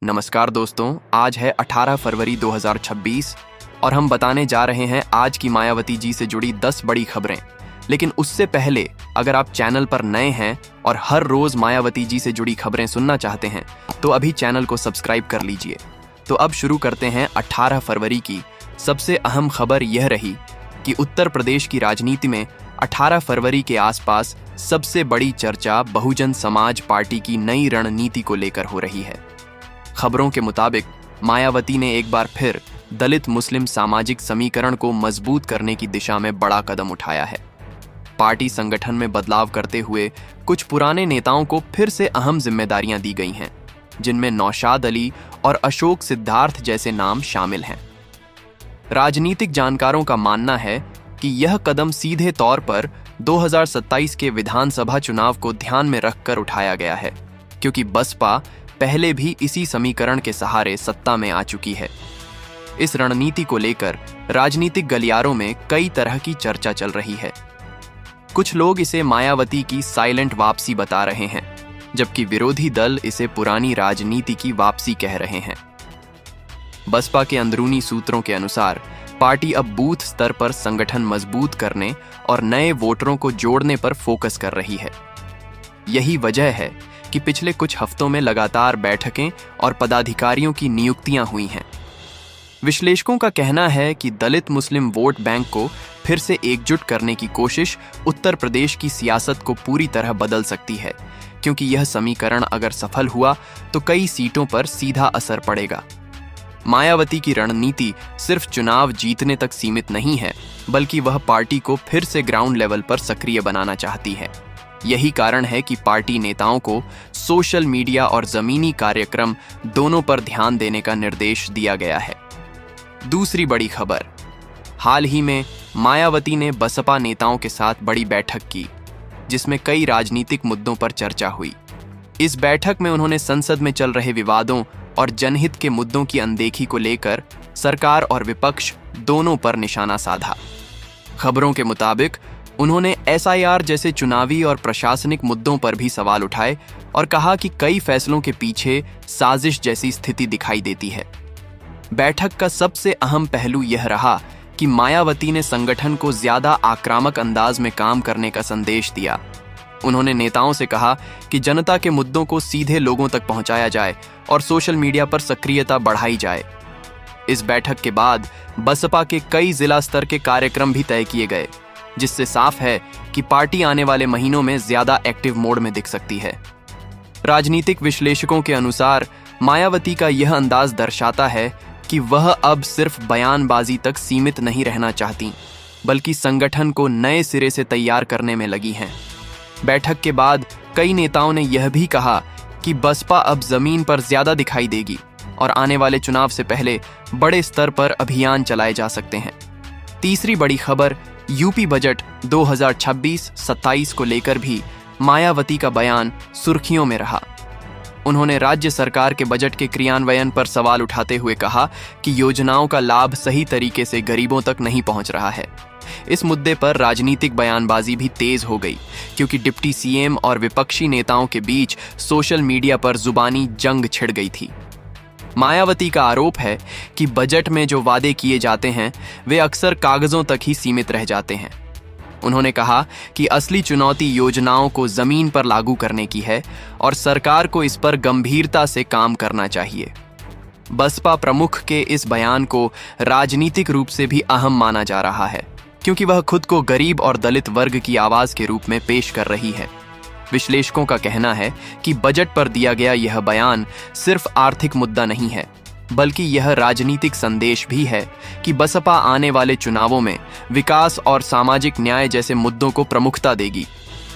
नमस्कार दोस्तों, आज है 18 फरवरी 2026 और हम बताने जा रहे हैं आज की मायावती जी से जुड़ी 10 बड़ी खबरें। लेकिन उससे पहले अगर आप चैनल पर नए हैं और हर रोज मायावती जी से जुड़ी खबरें सुनना चाहते हैं तो अभी चैनल को सब्सक्राइब कर लीजिए। तो अब शुरू करते हैं 18 फरवरी की सबसे अहम खबर यह रही कि उत्तर प्रदेश की राजनीति में 18 फरवरी के आसपास सबसे बड़ी चर्चा बहुजन समाज पार्टी की नई रणनीति को लेकर हो रही है। खबरों के मुताबिक मायावती ने एक बार फिर दलित मुस्लिम सामाजिक समीकरण को मजबूत करने की दिशा में बड़ा कदम उठाया है। पार्टी संगठन में बदलाव करते हुए कुछ पुराने नेताओं को फिर से अहम जिम्मेदारियां दी गई हैं, जिनमें नौशाद अली और अशोक सिद्धार्थ जैसे नाम शामिल हैं। राजनीतिक जानकारों का मानना है कि यह कदम सीधे तौर पर 2027 के विधानसभा चुनाव को ध्यान में रखकर उठाया गया है, क्योंकि बसपा पहले भी इसी समीकरण के सहारे सत्ता में आ चुकी है। इस रणनीति को लेकर राजनीतिक गलियारों में कई तरह की चर्चा चल रही है। कुछ लोग इसे मायावती की साइलेंट वापसी बता रहे हैं, जबकि विरोधी दल इसे पुरानी राजनीति की वापसी कह रहे हैं। बसपा के अंदरूनी सूत्रों के अनुसार पार्टी अब बूथ स्तर पर संगठन मजबूत करने और नए वोटरों को जोड़ने पर फोकस कर रही है। यही वजह है कि पिछले कुछ हफ्तों में लगातार बैठकें और पदाधिकारियों की नियुक्तियां हुई हैं। विश्लेषकों का कहना है कि दलित मुस्लिम वोट बैंक को फिर से एकजुट करने की कोशिश उत्तर प्रदेश की सियासत को पूरी तरह बदल सकती है, क्योंकि यह समीकरण अगर सफल हुआ तो कई सीटों पर सीधा असर पड़ेगा। मायावती की रणनीति सिर्फ चुनाव जीतने तक सीमित नहीं है, बल्कि वह पार्टी को फिर से ग्राउंड लेवल पर सक्रिय बनाना चाहती है। यही कारण है कि पार्टी नेताओं को सोशल मीडिया और जमीनी कार्यक्रम दोनों पर ध्यान देने का निर्देश दिया गया है। दूसरी बड़ी खबर, हाल ही में मायावती ने बसपा नेताओं के साथ बड़ी बैठक की, जिसमें कई राजनीतिक मुद्दों पर चर्चा हुई। इस बैठक में उन्होंने संसद में चल रहे विवादों और जनहित के मुद्दों की अनदेखी को लेकर सरकार और विपक्ष दोनों पर निशाना साधा। खबरों के मुताबिक उन्होंने SIR जैसे चुनावी और प्रशासनिक मुद्दों पर भी सवाल उठाए और कहा कि कई फैसलों के पीछे साजिश जैसी स्थिति दिखाई देती है। बैठक का सबसे अहम पहलू यह रहा कि मायावती ने संगठन को ज्यादा आक्रामक अंदाज में काम करने का संदेश दिया। उन्होंने नेताओं से कहा कि जनता के मुद्दों को सीधे लोगों तक पहुंचाया जाए और सोशल मीडिया पर सक्रियता बढ़ाई जाए। इस बैठक के बाद बसपा के कई जिला स्तर के कार्यक्रम भी तय किए गए, जिससे साफ है कि पार्टी आने वाले महीनों में ज्यादा एक्टिव मोड में दिख सकती है। राजनीतिक विश्लेषकों के अनुसार मायावती का यह अंदाज दर्शाता है कि वह अब सिर्फ बयानबाजी तक सीमित नहीं रहना चाहती, बल्कि संगठन को नए सिरे से तैयार करने में लगी हैं। बैठक के बाद कई नेताओं ने यह भी कहा कि बसपा अब जमीन पर ज्यादा दिखाई देगी और आने वाले चुनाव से पहले बड़े स्तर पर अभियान चलाए जा सकते हैं। तीसरी बड़ी खबर, यूपी बजट 2026-27 को लेकर भी मायावती का बयान सुर्खियों में रहा। उन्होंने राज्य सरकार के बजट के क्रियान्वयन पर सवाल उठाते हुए कहा कि योजनाओं का लाभ सही तरीके से गरीबों तक नहीं पहुंच रहा है। इस मुद्दे पर राजनीतिक बयानबाजी भी तेज हो गई, क्योंकि डिप्टी CM और विपक्षी नेताओं के बीच सोशल मीडिया पर जुबानी जंग छिड़ गई थी। मायावती का आरोप है कि बजट में जो वादे किए जाते हैं वे अक्सर कागजों तक ही सीमित रह जाते हैं। उन्होंने कहा कि असली चुनौती योजनाओं को जमीन पर लागू करने की है और सरकार को इस पर गंभीरता से काम करना चाहिए। बसपा प्रमुख के इस बयान को राजनीतिक रूप से भी अहम माना जा रहा है, क्योंकि वह खुद को गरीब और दलित वर्ग की आवाज के रूप में पेश कर रही है। विश्लेषकों का कहना है कि बजट पर दिया गया यह बयान सिर्फ आर्थिक मुद्दा नहीं है, बल्कि यह राजनीतिक संदेश भी है कि बसपा आने वाले चुनावों में विकास और सामाजिक न्याय जैसे मुद्दों को प्रमुखता देगी।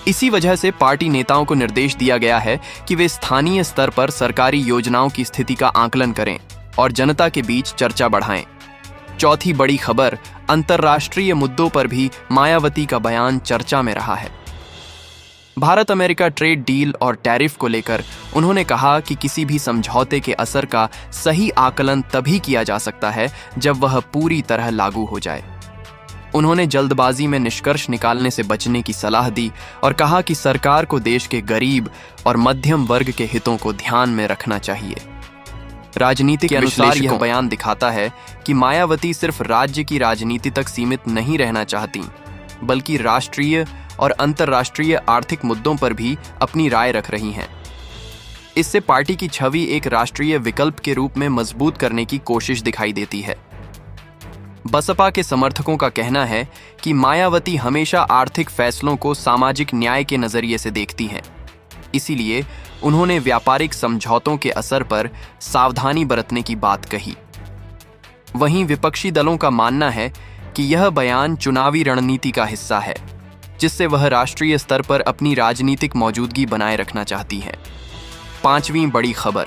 इसी वजह से पार्टी नेताओं को निर्देश दिया गया है कि वे स्थानीय स्तर पर सरकारी योजनाओं की स्थिति का आकलन करें और जनता के बीच चर्चा बढ़ाएं। चौथी बड़ी खबर, अंतर्राष्ट्रीय मुद्दों पर भी मायावती का बयान चर्चा में रहा है। भारत अमेरिका ट्रेड डील और टैरिफ को लेकर उन्होंने कहा कि किसी भी समझौते के असर का सही आकलन तभी किया जा सकता है जब वह पूरी तरह लागू हो जाए। उन्होंने जल्दबाजी में निष्कर्ष निकालने से बचने की सलाह दी और कहा कि सरकार को देश के गरीब और मध्यम वर्ग के हितों को ध्यान में रखना चाहिए। राजनीति के अनुसार यह बयान दिखाता है कि मायावती सिर्फ राज्य की राजनीति तक सीमित नहीं रहना चाहती, बल्कि राष्ट्रीय और अंतर्राष्ट्रीय आर्थिक मुद्दों पर भी अपनी राय रख रही हैं। इससे पार्टी की छवि एक राष्ट्रीय विकल्प के रूप में मजबूत करने की कोशिश दिखाई देती है। बसपा के समर्थकों का कहना है कि मायावती हमेशा आर्थिक फैसलों को सामाजिक न्याय के नजरिए से देखती हैं। इसीलिए उन्होंने व्यापारिक समझौतों के असर पर सावधानी बरतने की बात कही। वहीं विपक्षी दलों का मानना है कि यह बयान चुनावी रणनीति का हिस्सा है, जिससे वह राष्ट्रीय स्तर पर अपनी राजनीतिक मौजूदगी बनाए रखना चाहती है। 5वीं बड़ी खबर।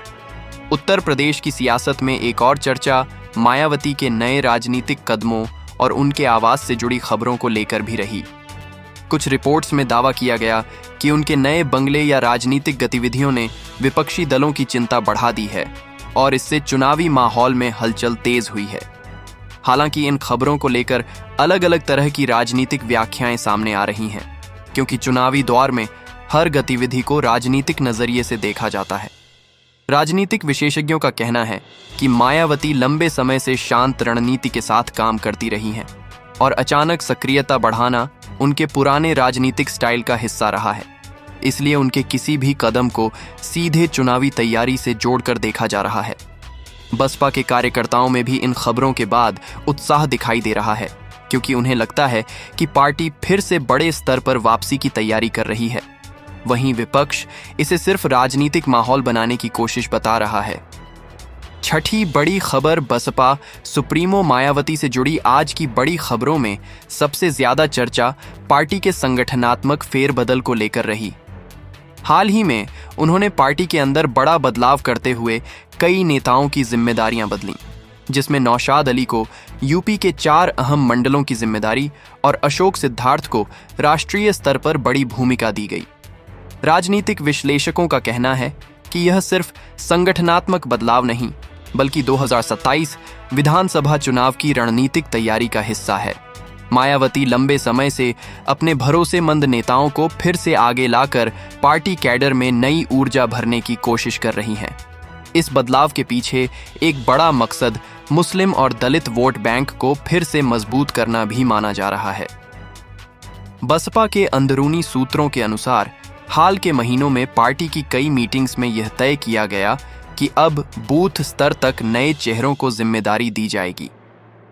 उत्तर प्रदेश की सियासत में एक और चर्चा मायावती के नए राजनीतिक कदमों और उनके आवास से जुड़ी खबरों को लेकर भी रही। कुछ रिपोर्ट्स में दावा किया गया कि उनके नए बंगले या राजनीतिक गतिविधियों ने विपक्षी दलों की चिंता बढ़ा दी है और इससे चुनावी माहौल में हलचल तेज हुई है। हालांकि इन खबरों को लेकर अलग अलग तरह की राजनीतिक व्याख्याएं सामने आ रही हैं, क्योंकि चुनावी दौर में हर गतिविधि को राजनीतिक नजरिए से देखा जाता है। राजनीतिक विशेषज्ञों का कहना है कि मायावती लंबे समय से शांत रणनीति के साथ काम करती रही हैं और अचानक सक्रियता बढ़ाना उनके पुराने राजनीतिक स्टाइल का हिस्सा रहा है। इसलिए उनके किसी भी कदम को सीधे चुनावी तैयारी से जोड़कर देखा जा रहा है। बसपा के कार्यकर्ताओं में भी इन खबरों के बाद उत्साह दिखाई दे रहा है, क्योंकि उन्हें लगता है कि पार्टी फिर से बड़े स्तर पर वापसी की तैयारी कर रही है। वहीं विपक्ष इसे सिर्फ राजनीतिक माहौल बनाने की कोशिश बता रहा है। 6ठी बड़ी खबर। बसपा सुप्रीमो मायावती से जुड़ी आज की बड़ी खबरों में सबसे ज्यादा चर्चा पार्टी के संगठनात्मक फेरबदल को लेकर रही। हाल ही में उन्होंने पार्टी के अंदर बड़ा बदलाव करते हुए कई नेताओं की जिम्मेदारियां बदलीं, जिसमें नौशाद अली को यूपी के 4 अहम मंडलों की जिम्मेदारी और अशोक सिद्धार्थ को राष्ट्रीय स्तर पर बड़ी भूमिका दी गई। राजनीतिक विश्लेषकों का कहना है कि यह सिर्फ संगठनात्मक बदलाव नहीं, बल्कि 2027 विधानसभा चुनाव की रणनीतिक तैयारी का हिस्सा है। मायावती लंबे समय से अपने भरोसेमंद नेताओं को फिर से आगे लाकर पार्टी कैडर में नई ऊर्जा भरने की कोशिश कर रही हैं। इस बदलाव के पीछे एक बड़ा मकसद मुस्लिम और दलित वोट बैंक को फिर से मजबूत करना भी माना जा रहा है। बसपा के अंदरूनी सूत्रों के अनुसार हाल के महीनों में पार्टी की कई मीटिंग्स में यह तय किया गया कि अब बूथ स्तर तक नए चेहरों को जिम्मेदारी दी जाएगी।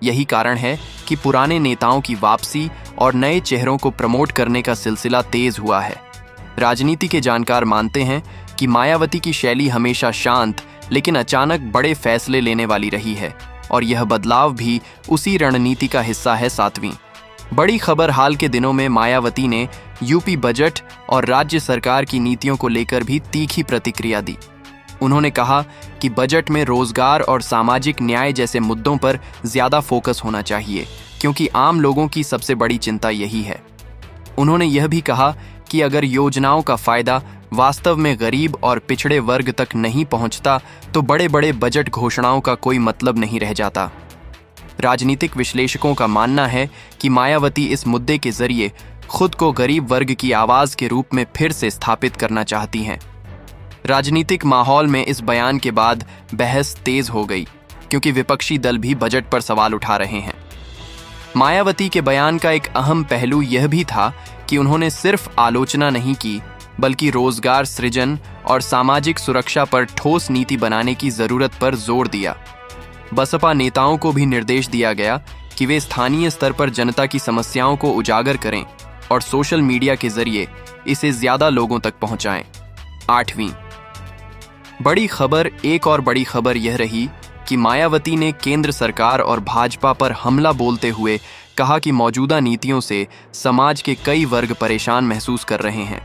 यही कारण है कि पुराने नेताओं की वापसी और नए चेहरों को प्रमोट करने का सिलसिला तेज हुआ है। राजनीति के जानकार मानते हैं कि मायावती की शैली हमेशा शांत लेकिन अचानक बड़े फैसले लेने वाली रही है और यह बदलाव भी उसी रणनीति का हिस्सा है। 7वीं बड़ी खबर। हाल के दिनों में मायावती ने यूपी बजट और राज्य सरकार की नीतियों को लेकर भी तीखी प्रतिक्रिया दी। उन्होंने कहा कि बजट में रोजगार और सामाजिक न्याय जैसे मुद्दों पर ज्यादा फोकस होना चाहिए, क्योंकि आम लोगों की सबसे बड़ी चिंता यही है। उन्होंने यह भी कहा कि अगर योजनाओं का फायदा वास्तव में गरीब और पिछड़े वर्ग तक नहीं पहुंचता तो बड़े बड़े बजट घोषणाओं का कोई मतलब नहीं रह जाता। राजनीतिक विश्लेषकों का मानना है कि मायावती इस मुद्दे के जरिए खुद को गरीब वर्ग की आवाज के रूप में फिर से स्थापित करना चाहती हैं। राजनीतिक माहौल में इस बयान के बाद बहस तेज हो गई, क्योंकि विपक्षी दल भी बजट पर सवाल उठा रहे हैं। मायावती के बयान का एक अहम पहलू यह भी था कि उन्होंने सिर्फ आलोचना नहीं की, बल्कि रोजगार सृजन और सामाजिक सुरक्षा पर ठोस नीति बनाने की जरूरत पर जोर दिया। बसपा नेताओं को भी निर्देश दिया गया कि वे स्थानीय स्तर पर जनता की समस्याओं को उजागर करें और सोशल मीडिया के जरिए इसे ज्यादा लोगों तक पहुंचाएं। 8वीं बड़ी खबर। एक और बड़ी खबर यह रही कि मायावती ने केंद्र सरकार और भाजपा पर हमला बोलते हुए कहा कि मौजूदा नीतियों से समाज के कई वर्ग परेशान महसूस कर रहे हैं।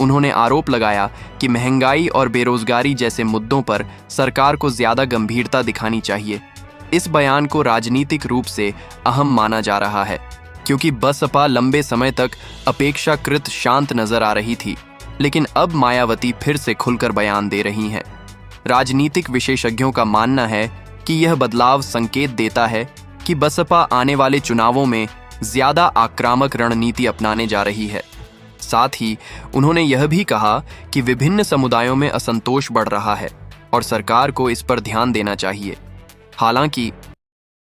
उन्होंने आरोप लगाया कि महंगाई और बेरोजगारी जैसे मुद्दों पर सरकार को ज्यादा गंभीरता दिखानी चाहिए। इस बयान को राजनीतिक रूप से अहम माना जा रहा है, क्योंकि बसपा लंबे समय तक अपेक्षाकृत शांत नजर आ रही थी, लेकिन अब मायावती फिर से खुलकर बयान दे रही हैं। राजनीतिक विशेषज्ञों का मानना है कि यह बदलाव संकेत देता है कि बसपा आने वाले चुनावों में ज्यादा आक्रामक रणनीति अपनाने जा रही है। साथ ही उन्होंने यह भी कहा कि विभिन्न समुदायों में असंतोष बढ़ रहा है और सरकार को इस पर ध्यान देना चाहिए। हालांकि